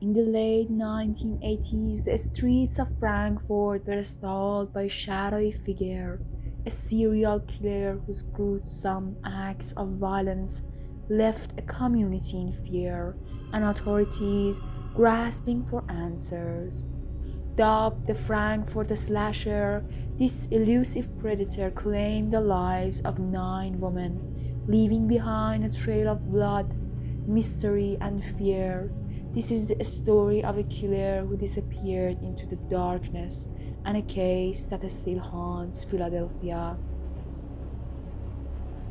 In the late 1980s, the streets of Frankfurt were stalled by a shadowy figure, a serial killer whose gruesome acts of violence left a community in fear and authorities grasping for answers. Dubbed the Frankfurt Slasher, this elusive predator claimed the lives of 9 women, leaving behind a trail of blood, mystery, and fear. This is the story of a killer who disappeared into the darkness and a case that still haunts Philadelphia.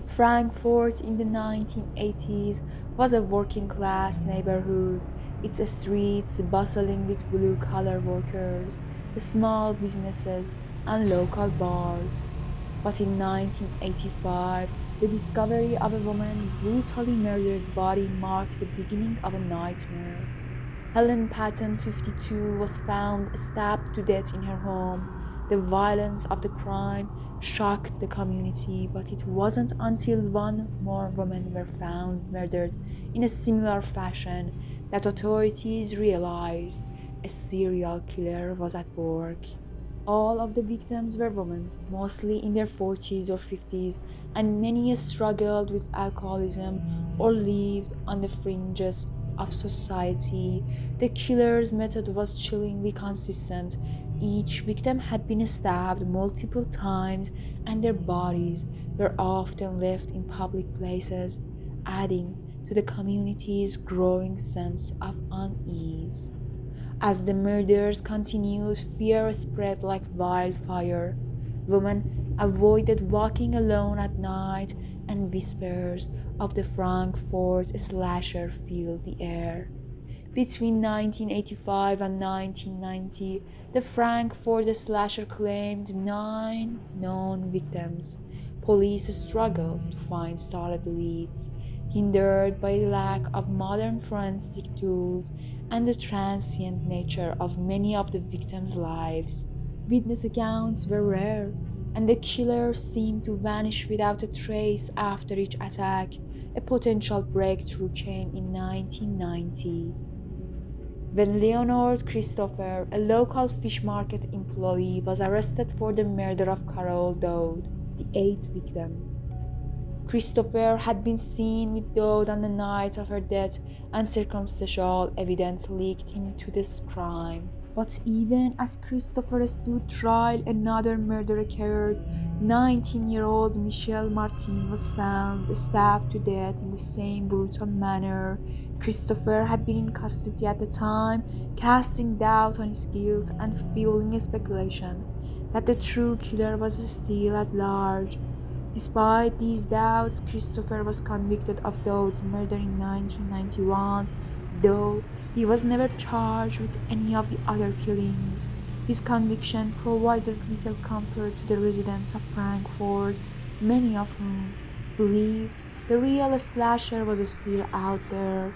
Frankfurt in the 1980s was a working class neighborhood, its streets bustling with blue collar workers, small businesses, and local bars. But in 1985, the discovery of a woman's brutally murdered body marked the beginning of a nightmare. Helen Patton, 52, was found stabbed to death in her home. The violence of the crime shocked the community, but it wasn't until one more women were found murdered in a similar fashion that authorities realized a serial killer was at work. All of the victims were women, mostly in their 40s or 50s, and many struggled with alcoholism or lived on the fringes of society. The killer's method was chillingly consistent. Each victim had been stabbed multiple times, and their bodies were often left in public places, adding to the community's growing sense of unease. As the murders continued, fear spread like wildfire. Women avoided walking alone at night, and whispers of the Frankfurt Slasher filled the air. Between 1985 and 1990, the Frankfurt Slasher claimed 9 known victims. Police struggled to find solid leads, hindered by the lack of modern forensic tools and the transient nature of many of the victims' lives. Witness accounts were rare, and the killer seemed to vanish without a trace after each attack. A potential breakthrough came in 1990 when Leonard Christopher, a local fish market employee, was arrested for the murder of Carol Dowd, the eighth victim. Christopher had been seen with Dowd on the night of her death, and circumstantial evidence linked him to this crime. But even as Christopher stood trial, another murder occurred. 19-year-old Michelle Martin was found stabbed to death in the same brutal manner. Christopher had been in custody at the time, casting doubt on his guilt and fueling speculation that the true killer was still at large. Despite these doubts, Christopher was convicted of Dowd's murder in 1991, though he was never charged with any of the other killings. His conviction provided little comfort to the residents of Frankfurt, many of whom believed the real slasher was still out there.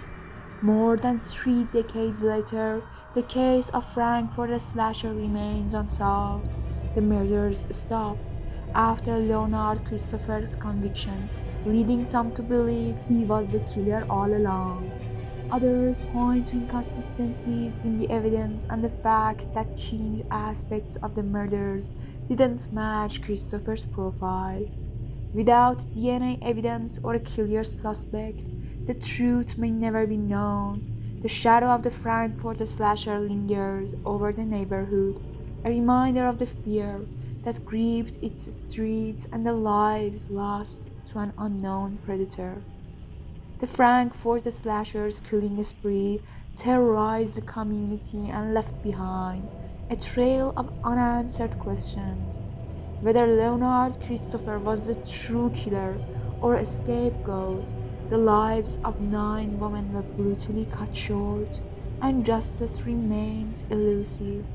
More than 3 decades later, the case of Frankfurt Slasher remains unsolved. The murders stopped after Leonard Christopher's conviction, leading some to believe he was the killer all along. Others point to inconsistencies in the evidence and the fact that key aspects of the murders didn't match Christopher's profile. Without DNA evidence or a clear suspect, the truth may never be known. The shadow of the Frankfurt Slasher lingers over the neighborhood, a reminder of the fear that gripped its streets and the lives lost to an unknown predator. The Frankfurt Slasher's killing spree terrorized the community and left behind a trail of unanswered questions. Whether Leonard Christopher was the true killer or a scapegoat, the lives of 9 women were brutally cut short, and justice remains elusive.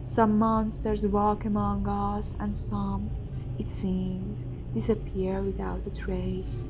Some monsters walk among us, and some, it seems, disappear without a trace.